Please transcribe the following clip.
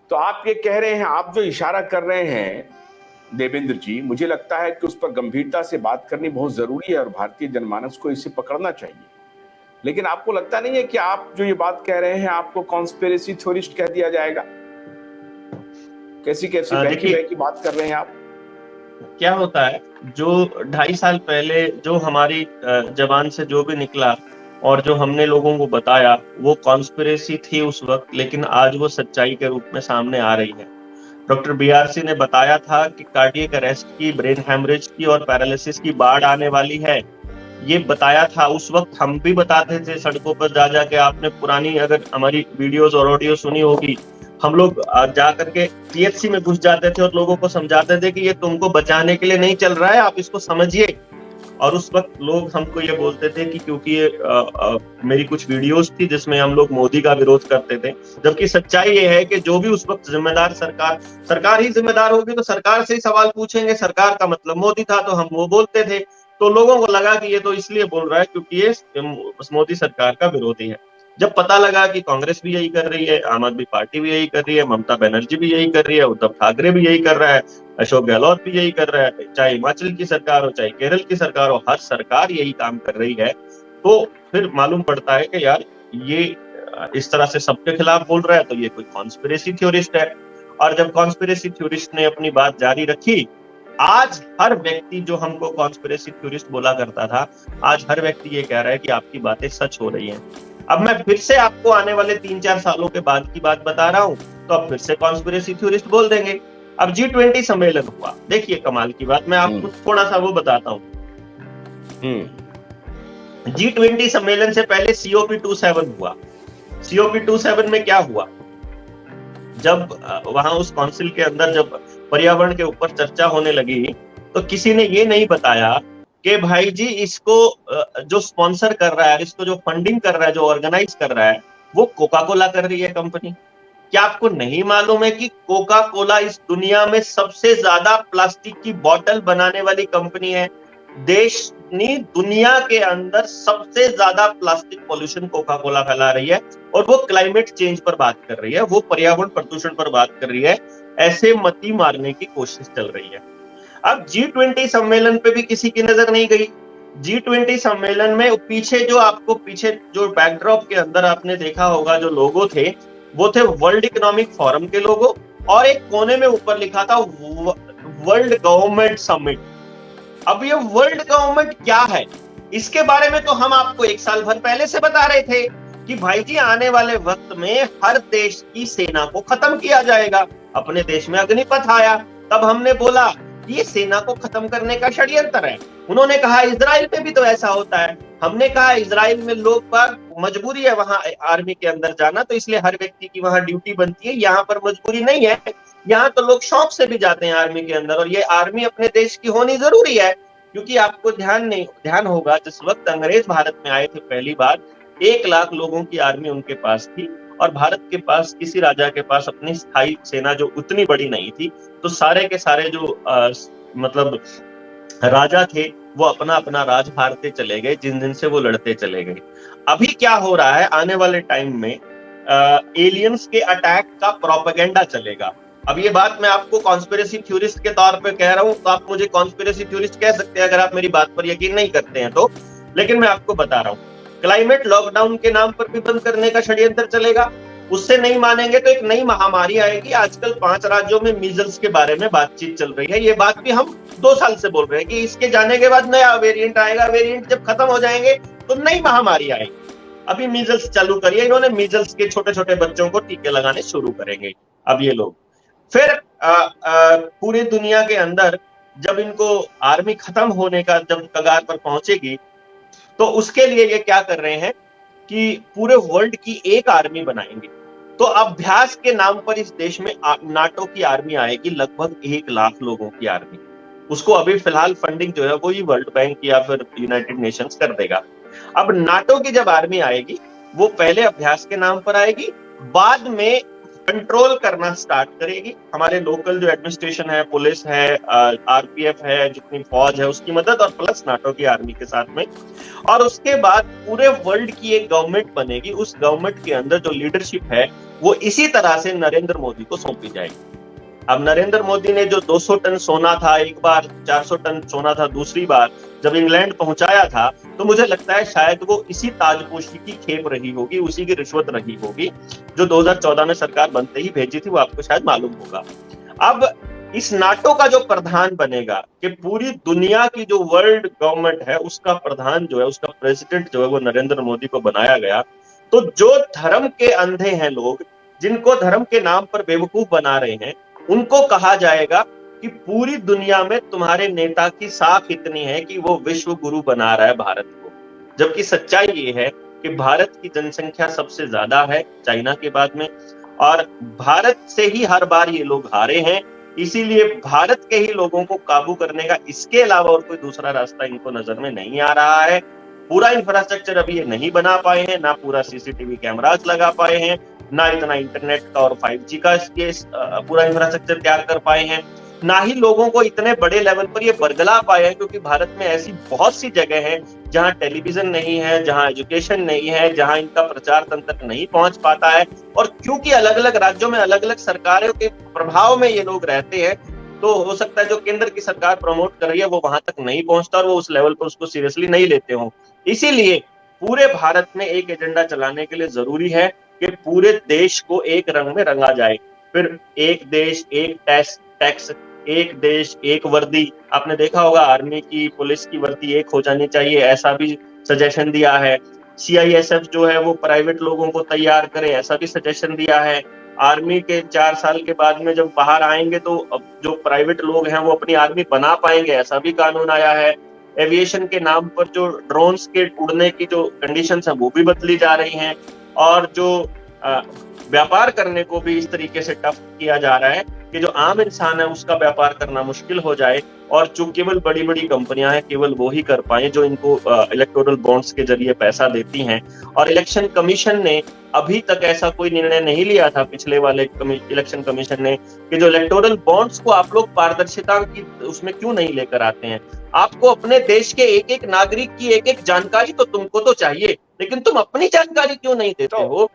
तो आप ये कह रहे हैं, आप जो इशारा कर रहे हैं देवेंद्र जी, मुझे लगता है कि उस पर गंभीरता से बात करनी बहुत जरूरी है और भारतीय जनमानस को इसे पकड़ना चाहिए। लेकिन आपको लगता नहीं है कि आप जो ये बात कह रहे हैं आपको कॉन्स्पिरेसी थ्योरिस्ट कह दिया जाएगा? कैसी कैसी बहकी बहकी बात कर रहे हैं आप। क्या होता है, जो 2.5 साल पहले जो हमारी जबान से जो भी निकला और जो हमने लोगों को बताया वो कॉन्स्पिरेसी थी उस वक्त, लेकिन आज वो सच्चाई के रूप में सामने आ रही है। डॉक्टर बीआरसी ने बताया था कि कार्डियक अरेस्ट की, ब्रेन हैमरेज की और पैरालिसिस की बाढ़ आने वाली है। ये बताया था उस वक्त, हम भी बताते थे सड़कों पर जा जाके। आपने पुरानी अगर हमारी वीडियोस और ऑडियो सुनी होगी, हम लोग जा करके पीएचसी में घुस जाते थे और लोगों को समझाते थे कि ये तुमको बचाने के लिए नहीं चल रहा है, आप इसको समझिए। और उस वक्त लोग हमको ये बोलते थे कि क्योंकि ये मेरी कुछ वीडियोस थी जिसमें हम लोग मोदी का विरोध करते थे, जबकि सच्चाई ये है कि जो भी उस वक्त जिम्मेदार सरकार ही जिम्मेदार होगी तो सरकार से ही सवाल पूछेंगे। सरकार का मतलब मोदी था तो हम वो बोलते थे। तो लोगों को लगा कि ये तो इसलिए बोल रहा है क्योंकि ये मोदी सरकार का विरोधी है। जब पता लगा कि कांग्रेस भी यही कर रही है, आम आदमी पार्टी भी यही कर रही है, ममता बनर्जी भी यही कर रही है, उद्धव ठाकरे भी यही कर रहा है, अशोक गहलोत भी यही कर रहा है, चाहे हिमाचल की सरकार हो चाहे केरल की सरकार हो, हर सरकार यही काम कर रही है, तो फिर मालूम पड़ता है कि यार ये इस तरह से सबके खिलाफ बोल रहा है तो ये कोई कॉन्स्पिरेसी थ्योरिस्ट है। और जब कॉन्स्पिरेसी थ्योरिस्ट ने अपनी बात जारी रखी, आज हर व्यक्ति जो हमको कॉन्स्पिरेसी थ्योरिस्ट बोला करता था, आज हर व्यक्ति ये कह रहा है कि आपकी बातें सच हो रही हैं। अब मैं फिर से आपको आने वाले 3-4 सालों के बाद की बात बता रहा हूं, तो अब फिर से कॉन्स्पिरेसी थ्योरिस्ट बोल देंगे। अब G20 सम्मेलन हुआ, देखिए कमाल की बात, मैं आपको थोड़ा सा वो बताता हूँ। G20 सम्मेलन से पहले COP27 हुआ। COP27 में क्या हुआ, जब वहां उस काउंसिल के अंदर जब पर्यावरण के ऊपर चर्चा होने लगी, तो किसी ने ये नहीं बताया कि भाई जी इसको जो स्पॉन्सर कर रहा है, इसको जो फंडिंग कर रहा है, जो ऑर्गेनाइज कर रहा है, वो कोका कोला कर रही है कंपनी। क्या आपको नहीं मालूम है कि कोका कोला इस दुनिया में सबसे ज्यादा प्लास्टिक की बोतल बनाने वाली कंपनी है? देश ने दुनिया के अंदर सबसे ज्यादा प्लास्टिक पॉल्यूशन कोका कोला फैला रही है, और वो क्लाइमेट चेंज पर बात कर रही है, वो पर्यावरण प्रदूषण पर बात कर रही है। ऐसे मती मारने की कोशिश चल रही है। अब G20 सम्मेलन पे भी किसी की नजर नहीं गई। G20 सम्मेलन में पीछे जो बैकड्रॉप के अंदर आपने देखा होगा जो लोगो थे, वो थे वर्ल्ड इकोनॉमिक फोरम के लोगो, और एक कोने में ऊपर लिखा था वर्ल्ड गवर्नमेंट समिट। अब ये वर्ल्ड गवर्नमेंट क्या है, इसके बारे में तो हम आपको 1 साल भर पहले से बता रहे थे कि भाई जी आने वाले वक्त में हर देश की सेना को खत्म किया जाएगा। अपने देश में अग्निपथ आया, तब हमने बोला ये सेना को खत्म करने का षड्यंत्र है। उन्होंने कहा इजराइल में भी तो ऐसा होता है। हमने कहा इजराइल में लोग बाग मजबूरी है वहां आर्मी के अंदर जाना, तो इसलिए हर व्यक्ति की वहां ड्यूटी बनती है। यहाँ पर मजबूरी नहीं है, यहाँ तो लोग शौक से भी जाते हैं आर्मी के अंदर, और ये आर्मी अपने देश की होनी जरूरी है। क्योंकि आपको ध्यान होगा, जिस वक्त अंग्रेज भारत में आए थे पहली बार, 1 लाख लोगों की आर्मी उनके पास थी, और भारत के पास किसी राजा के पास अपनी स्थायी सेना जो उतनी बड़ी नहीं थी, तो सारे के सारे जो मतलब राजा थे वो अपना अपना राज हारते चले गए, जिन से वो लड़ते चले गए। अभी क्या हो रहा है, आने वाले टाइम में एलियंस के अटैक का प्रोपेगेंडा चलेगा। अब ये बात मैं आपको कॉन्स्पिरेसी थ्योरिस्ट के तौर पे कह रहा हूं, तो आप मुझे कॉन्स्पिरेसी थ्योरिस्ट कह सकते हैं अगर आप मेरी बात पर यकीन नहीं करते हैं तो, लेकिन मैं आपको बता रहा हूं, क्लाइमेट लॉकडाउन के नाम पर भी बंद करने का षड्यंत्र चलेगा। उससे नहीं मानेंगे तो एक नई महामारी आएगी। आजकल 5 राज्यों में मीजल्स के बारे में बातचीत चल रही है। ये बात भी हम 2 साल से बोल रहे हैं कि इसके जाने के बाद नया वेरिएंट आएगा, वेरिएंट जब खत्म हो जाएंगे तो नई महामारी आएगी। अभी मीजल्स चालू करिए इन्होंने, मीजल्स के छोटे छोटे बच्चों को टीके लगाने शुरू करेंगे अब ये लोग। फिर पूरी दुनिया के अंदर जब इनको आर्मी खत्म होने का जब कगार पर पहुंचेगी, तो उसके लिए ये क्या कर रहे हैं कि पूरे वर्ल्ड की एक आर्मी बनाएंगे। तो अभ्यास के नाम पर इस देश में नाटो की आर्मी आएगी, लगभग 1 लाख लोगों की आर्मी। उसको अभी फिलहाल फंडिंग जो है वो ही वर्ल्ड बैंक या फिर यूनाइटेड नेशंस कर देगा। अब नाटो की जब आर्मी आएगी, वो पहले अभ्यास के नाम पर आएगी, बाद में कंट्रोल करना स्टार्ट करेगी। हमारे लोकल जो एडमिनिस्ट्रेशन है, पुलिस है, आरपीएफ है, जितनी फौज है उसकी मदद, और प्लस नाटो की आर्मी के साथ में। और उसके बाद पूरे वर्ल्ड की एक गवर्नमेंट बनेगी। उस गवर्नमेंट के अंदर जो लीडरशिप है वो इसी तरह से नरेंद्र मोदी को सौंपी जाएगी। अब नरेंद्र मोदी ने जो 200 टन सोना था, एक बार 400 टन सोना था, दूसरी बार जब इंग्लैंड पहुंचाया था, तो मुझे लगता है शायद वो इसी ताजपोशी की खेप रही होगी, उसी की रिश्वत रही होगी जो 2014 में सरकार बनते ही भेजी थी। वो आपको शायद मालूम होगा। अब इस नाटो का जो प्रधान बनेगा, कि पूरी दुनिया की जो वर्ल्ड गवर्नमेंट है उसका प्रधान जो है, उसका प्रेसिडेंट जो है वो नरेंद्र मोदी को बनाया गया। तो जो धर्म के अंधे हैं लोग, जिनको धर्म के नाम पर बेवकूफ बना रहे हैं, उनको कहा जाएगा कि पूरी दुनिया में तुम्हारे नेता की साख इतनी है कि वो विश्व गुरु बना रहा है भारत को। जबकि सच्चाई ये है कि भारत की जनसंख्या सबसे ज्यादा है चाइना के बाद में, और भारत से ही हर बार ये लोग हारे हैं। इसीलिए भारत के ही लोगों को काबू करने का इसके अलावा और कोई दूसरा रास्ता इनको नजर में नहीं आ रहा है। पूरा इंफ्रास्ट्रक्चर अभी ये नहीं बना पाए हैं, ना पूरा सीसीटीवी कैमरास लगा पाए हैं, ना इतना इंटरनेट का और 5G का पूरा इंफ्रास्ट्रक्चर तैयार कर पाए हैं, ना ही लोगों को इतने बड़े लेवल पर ये बरगला पाए हैं। क्योंकि भारत में ऐसी बहुत सी जगह है जहां टेलीविजन नहीं है, जहां एजुकेशन नहीं है, जहां इनका प्रचार तंत्र नहीं पहुंच पाता है। और क्योंकि अलग अलग राज्यों में अलग अलग सरकारों के प्रभाव में ये लोग रहते हैं, तो हो सकता है जो केंद्र की सरकार प्रमोट कर रही है वो वहां तक नहीं पहुंचता और वो उस लेवल पर उसको सीरियसली नहीं लेते हो। इसीलिए पूरे भारत में एक एजेंडा चलाने के लिए जरूरी है कि पूरे देश को एक रंग में रंगा जाए। फिर एक देश एक टैक्स, एक देश एक वर्दी। आपने देखा होगा आर्मी की, पुलिस की वर्दी एक हो जानी चाहिए, ऐसा भी सजेशन दिया है। CISF जो है वो प्राइवेट लोगों को तैयार करे, ऐसा भी सजेशन दिया है। आर्मी के 4 साल के बाद में जब बाहर आएंगे तो अब जो प्राइवेट लोग हैं वो अपनी आर्मी बना पाएंगे, ऐसा भी कानून आया है। एविएशन के नाम पर जो ड्रोन्स के उड़ने की जो कंडीशंस हैं वो भी बदली जा रही हैं, और जो व्यापार करने को भी इस तरीके से टफ किया जा रहा है कि जो आम इंसान है उसका व्यापार करना मुश्किल हो जाए, और जो केवल बड़ी बड़ी कंपनियां हैं केवल वो ही कर पाए जो इनको इलेक्टोरल बॉन्ड्स के जरिए पैसा देती हैं। और इलेक्शन कमीशन ने अभी तक ऐसा कोई निर्णय नहीं लिया था, पिछले वाले इलेक्शन कमीशन ने, कि जो इलेक्टोरल बॉन्ड्स को आप लोग पारदर्शिता की उसमें क्यों नहीं लेकर आते हैं। आपको अपने देश के एक एक नागरिक की एक एक जानकारी तो तुमको तो चाहिए, लेकिन तुम अपनी जानकारी क्यों नहीं देते हो।